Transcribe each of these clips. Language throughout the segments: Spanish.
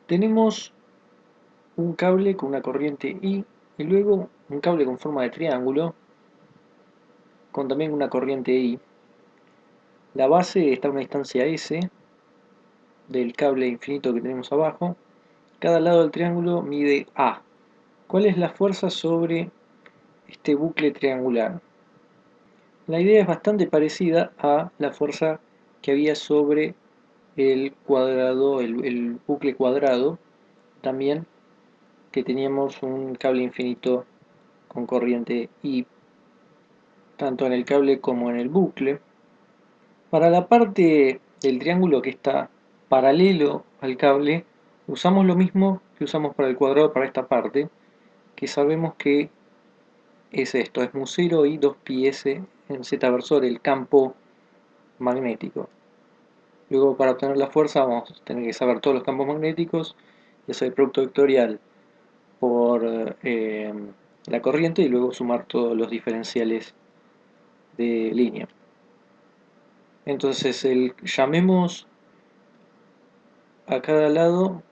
Tenemos un cable con una corriente I y luego un cable con forma de triángulo con también una corriente I. La base está a una distancia S del cable infinito que tenemos abajo. Cada lado del triángulo mide A. ¿Cuál es la fuerza sobre este bucle triangular? La idea es bastante parecida a la fuerza que había sobre el cuadrado, el bucle cuadrado, también que teníamos un cable infinito con corriente I, tanto en el cable como en el bucle. Para la parte del triángulo que está paralelo al cable, usamos lo mismo que usamos para el cuadrado para esta parte, que sabemos que es esto, es mu0 y 2πs en z versor, el campo magnético. Luego, para obtener la fuerza vamos a tener que saber todos los campos magnéticos y hacer el producto vectorial por la corriente y luego sumar todos los diferenciales de línea. Entonces, llamemos a cada lado,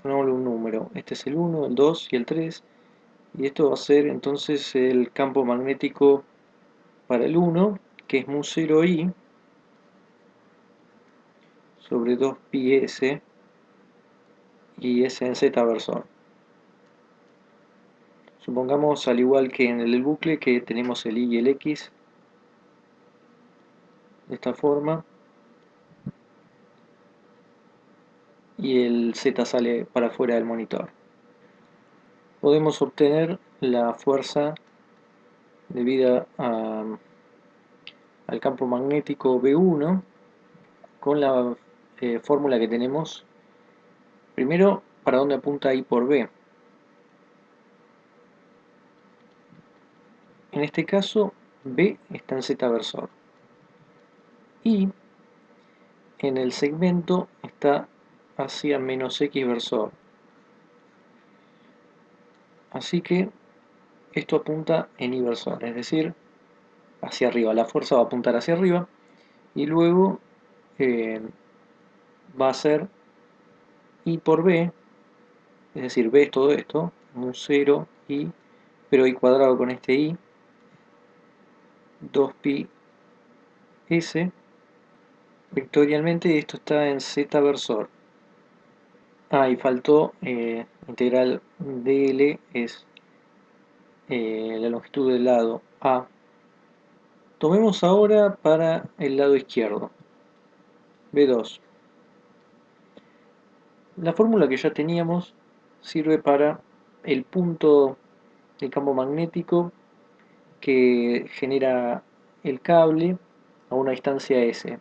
pongámosle un número. Este es el 1, el 2 y el 3. Y esto va a ser entonces el campo magnético para el 1, que es mu0i sobre 2πs y s en z versor. Supongamos, al igual que en el del bucle, que tenemos el y y el x de esta forma y el z sale para afuera del monitor. Podemos obtener la fuerza debida al campo magnético B1 con la fórmula que tenemos. Primero, para dónde apunta I por B. En este caso, B está en z versor y en el segmento está hacia menos x versor. Así que esto apunta en y versor, es decir, hacia arriba. La fuerza va a apuntar hacia arriba y luego eh, va a ser I por B, es decir, B es todo esto, mu0 I, pero I cuadrado con este I, 2π S, vectorialmente esto está en z versor. Y faltó integral dl, es la longitud del lado A. Tomemos ahora para el lado izquierdo, B2. La fórmula que ya teníamos sirve para el punto del campo magnético que genera el cable a una distancia S.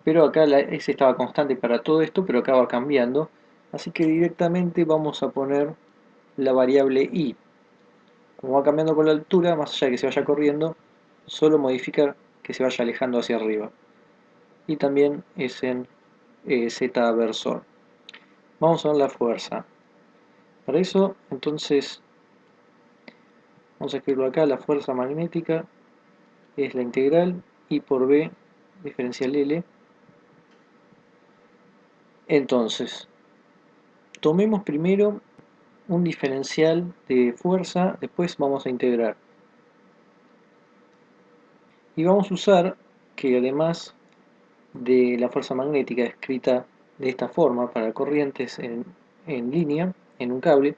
Pero acá la S estaba constante para todo esto, pero acá va cambiando. Así que directamente vamos a poner la variable I. Como va cambiando con la altura, más allá de que se vaya corriendo, solo modifica que se vaya alejando hacia arriba. Y también es en Z versor. Vamos a ver la fuerza. Para eso, entonces, vamos a escribirlo acá, la fuerza magnética es la integral I por B diferencial L. Entonces, tomemos primero un diferencial de fuerza, después vamos a integrar. Y vamos a usar que además de la fuerza magnética escrita de esta forma para corrientes en línea, en un cable,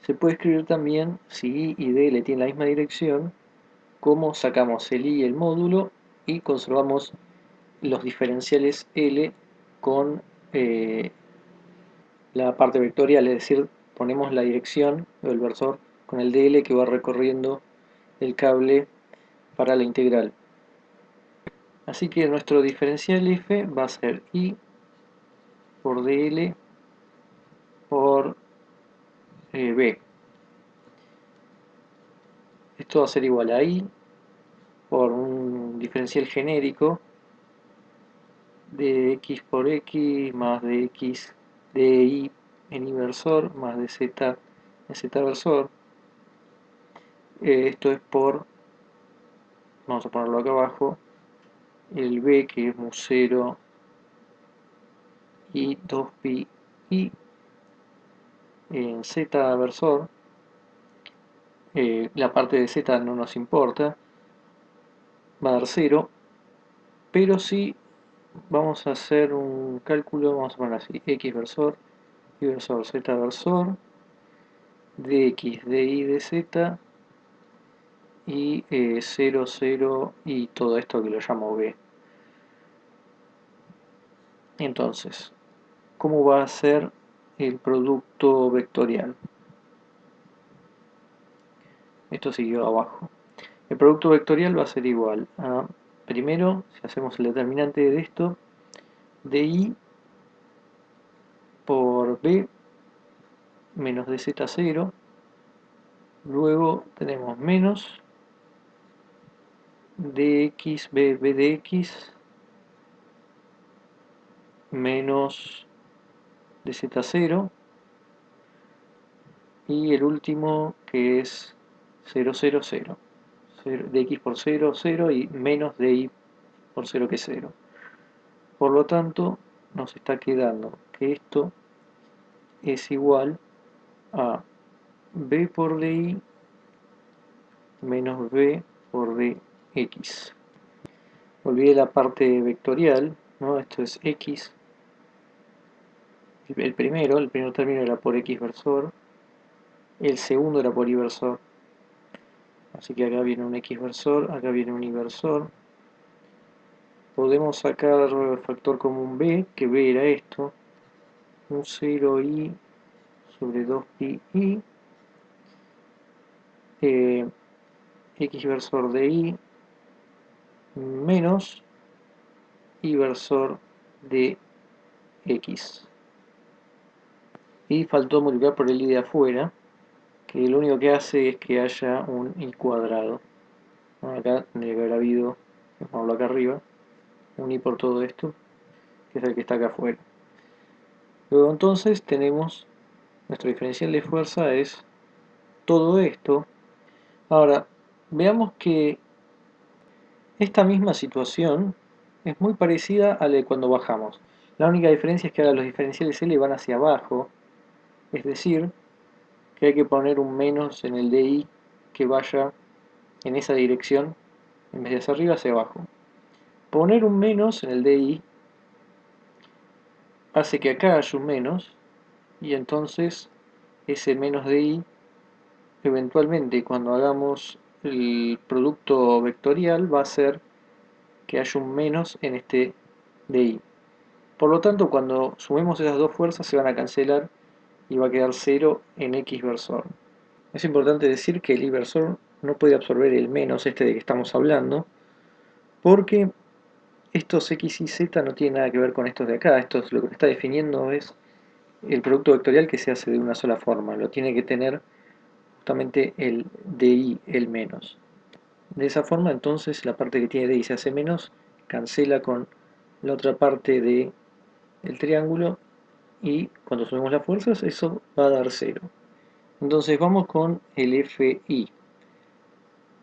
se puede escribir también, si I y D le tienen la misma dirección, como sacamos el I y el módulo y conservamos los diferenciales L con la parte vectorial, es decir, ponemos la dirección del versor con el dl que va recorriendo el cable para la integral. Así que nuestro diferencial f va a ser I por dl por b. Esto va a ser igual a I por un diferencial genérico de x por x más de x de I en inversor más de z en z versor. Esto es por, vamos a ponerlo acá abajo, el b que es mu0 y 2π i en z versor, la parte de z no nos importa, va a dar 0, pero si vamos a hacer un cálculo, vamos a poner así, x versor, y versor, z versor, dx, dy, dz, y 0, 0 y todo esto que lo llamo b. Entonces, ¿cómo va a ser el producto vectorial? Esto siguió abajo. El producto vectorial va a ser igual a, primero, si hacemos el determinante de esto, dy por b menos dz0, luego tenemos menos dx b dx menos dz0, y el último que es 0, 0, 0. Dx por 0, 0 y menos dy por 0 que es 0. Por lo tanto, nos está quedando que esto es igual a b por dy menos b por dx. Olvidé la parte vectorial, ¿no? Esto es x. El primer término era por x versor. El segundo era por y versor. Así que acá viene un x versor, acá viene un y versor. Podemos sacar factor común b, que b era esto. Un 0i sobre 2pi i. X versor de y menos y versor de x. Y faltó multiplicar por el y de afuera, que lo único que hace es que haya un y cuadrado. Bueno, acá tendría que haber habido, vamos a ponerlo acá arriba, un y por todo esto, que es el que está acá afuera. Luego entonces tenemos, nuestro diferencial de fuerza es todo esto. Ahora, veamos que esta misma situación es muy parecida a la de cuando bajamos. La única diferencia es que ahora los diferenciales L van hacia abajo, es decir, que hay que poner un menos en el DI que vaya en esa dirección, en vez de hacia arriba, hacia abajo. Poner un menos en el DI hace que acá haya un menos, y entonces ese menos DI, eventualmente cuando hagamos el producto vectorial, va a ser que haya un menos en este DI. Por lo tanto, cuando sumemos esas dos fuerzas se van a cancelar y va a quedar 0 en x versor. Es importante decir que el y versor no puede absorber el menos este de que estamos hablando, porque estos x y z no tienen nada que ver con estos de acá. Esto es lo que está definiendo es el producto vectorial que se hace de una sola forma. Lo tiene que tener justamente el dy, el menos. De esa forma entonces la parte que tiene dy se hace menos, cancela con la otra parte del triángulo, y cuando sumemos las fuerzas eso va a dar 0. Entonces vamos con el FI.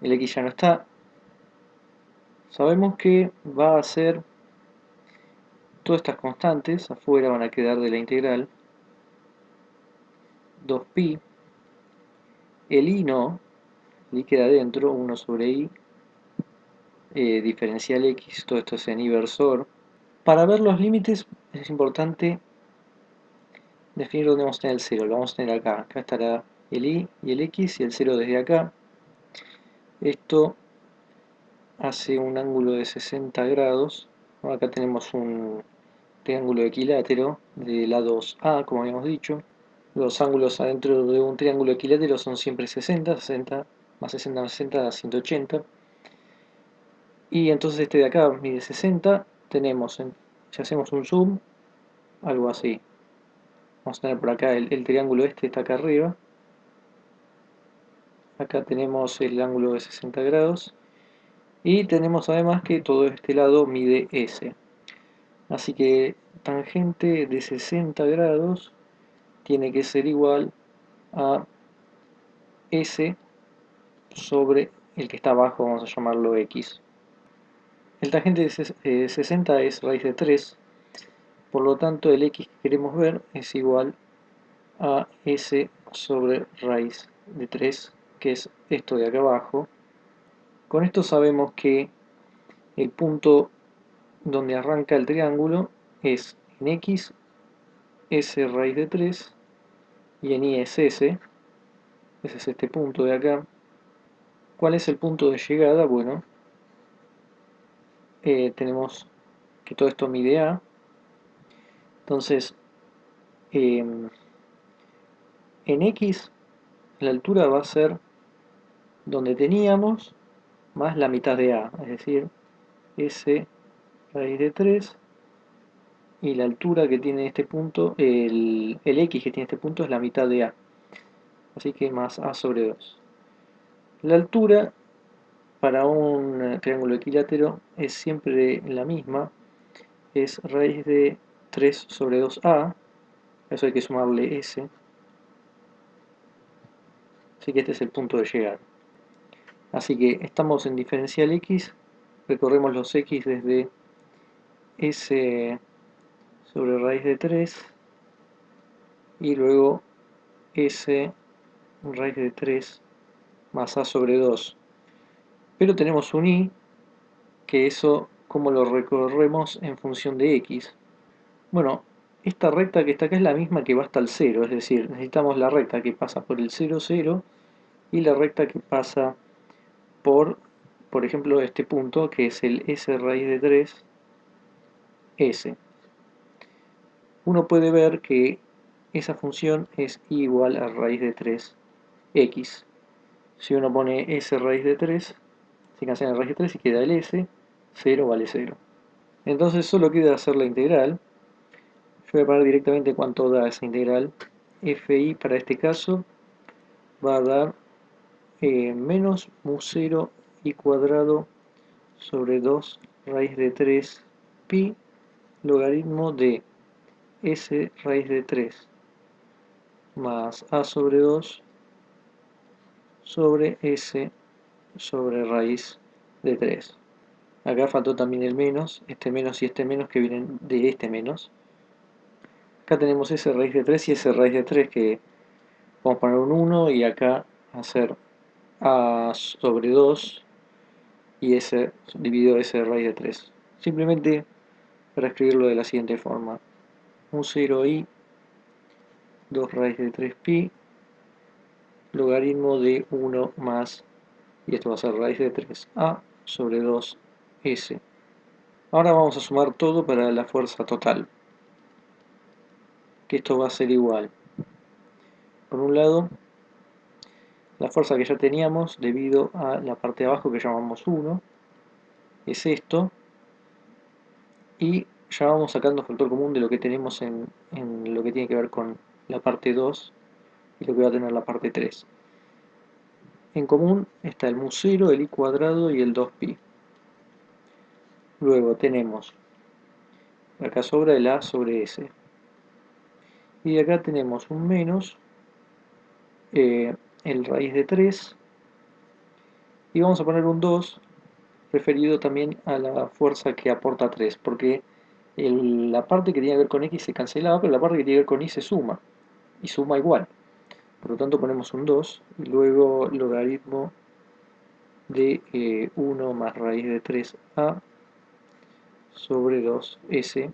El X ya no está. Sabemos que va a ser, todas estas constantes afuera van a quedar de la integral, 2pi. El I no, el I queda adentro, 1 sobre I, diferencial X, todo esto es en I versor. Para ver los límites es importante definir dónde vamos a tener el 0, lo vamos a tener acá. Acá estará el I y el X y el 0 desde acá. Esto hace un ángulo de 60 grados. Acá tenemos un triángulo equilátero de lados A, como habíamos dicho. Los ángulos adentro de un triángulo equilátero son siempre 60, 60 más 60 más 60 da 180. Y entonces este de acá mide 60. Tenemos, si hacemos un zoom, algo así. Vamos a tener por acá el triángulo este está acá arriba. Acá tenemos el ángulo de 60 grados. Y tenemos además que todo este lado mide S. Así que tangente de 60 grados tiene que ser igual a S sobre el que está abajo, vamos a llamarlo X. El tangente de 60 es raíz de 3, por lo tanto el X que queremos ver es igual a S sobre raíz de 3, que es esto de acá abajo. Con esto sabemos que el punto donde arranca el triángulo es en X, S raíz de 3, y en Y es S. Ese es este punto de acá. ¿Cuál es el punto de llegada? Bueno, tenemos que todo esto mide A. Entonces, en X la altura va a ser donde teníamos más la mitad de A, es decir, S raíz de 3, y la altura que tiene este punto, el X que tiene este punto es la mitad de A, así que más A sobre 2. La altura para un triángulo equilátero es siempre la misma, es raíz de 3 sobre 2A, eso hay que sumarle S, así que este es el punto de llegada. Así que estamos en diferencial X, recorremos los X desde S sobre raíz de 3 y luego S raíz de 3 más A sobre 2. Pero tenemos un Y, que eso, ¿cómo lo recorremos en función de X? Bueno, esta recta que está acá es la misma que va hasta el 0, es decir, necesitamos la recta que pasa por el 0, 0 y la recta que pasa por ejemplo, este punto que es el S raíz de 3, S. Uno puede ver que esa función es igual a raíz de 3, X. Si uno pone S raíz de 3, se cancela la raíz de 3 y queda el S, 0 vale 0. Entonces solo queda hacer la integral. Yo voy a poner directamente cuánto da esa integral. Fi para este caso va a dar menos mu0 i cuadrado sobre 2 raíz de 3 pi logaritmo de S raíz de 3 más A sobre 2 sobre S sobre raíz de 3. Acá faltó también el menos, este menos y este menos que vienen de este menos. Acá tenemos S raíz de 3 y S raíz de 3 que vamos a poner un 1 y acá hacer A sobre 2 y S dividido S raíz de 3. Simplemente para escribirlo de la siguiente forma. Un 0i 2 raíz de 3 pi logaritmo de 1 más, y esto va a ser raíz de 3a sobre 2s. Ahora vamos a sumar todo para la fuerza total, que esto va a ser igual. Por un lado, la fuerza que ya teníamos debido a la parte de abajo que llamamos 1, es esto, y ya vamos sacando factor común de lo que tenemos en lo que tiene que ver con la parte 2 y lo que va a tener la parte 3. En común está el mu0, el i cuadrado y el 2pi. Luego tenemos, acá sobra el a sobre s. Y acá tenemos un menos, el raíz de 3, y vamos a poner un 2, referido también a la fuerza que aporta 3, porque la parte que tiene que ver con x se cancelaba, pero la parte que tiene que ver con y se suma, y suma igual. Por lo tanto ponemos un 2, y luego logaritmo de 1 más raíz de 3a sobre 2s,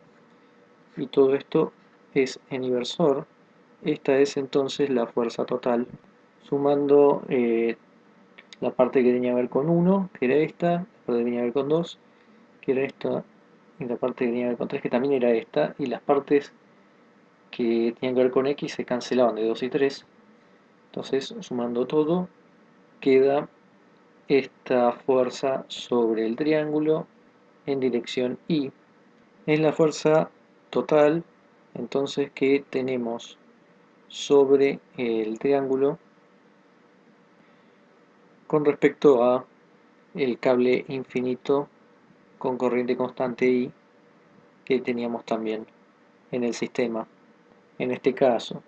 y todo esto es en inversor. Esta es entonces la fuerza total, sumando la parte que tenía que ver con 1, que era esta, la parte que tenía que ver con 2, que era esta, y la parte que tenía que ver con 3, que también era esta, y las partes que tenían que ver con x se cancelaban de 2 y 3. Entonces, sumando todo, queda esta fuerza sobre el triángulo en dirección y. Es la fuerza total, entonces, que tenemos sobre el triángulo con respecto a el cable infinito con corriente constante I que teníamos también en el sistema. En este caso,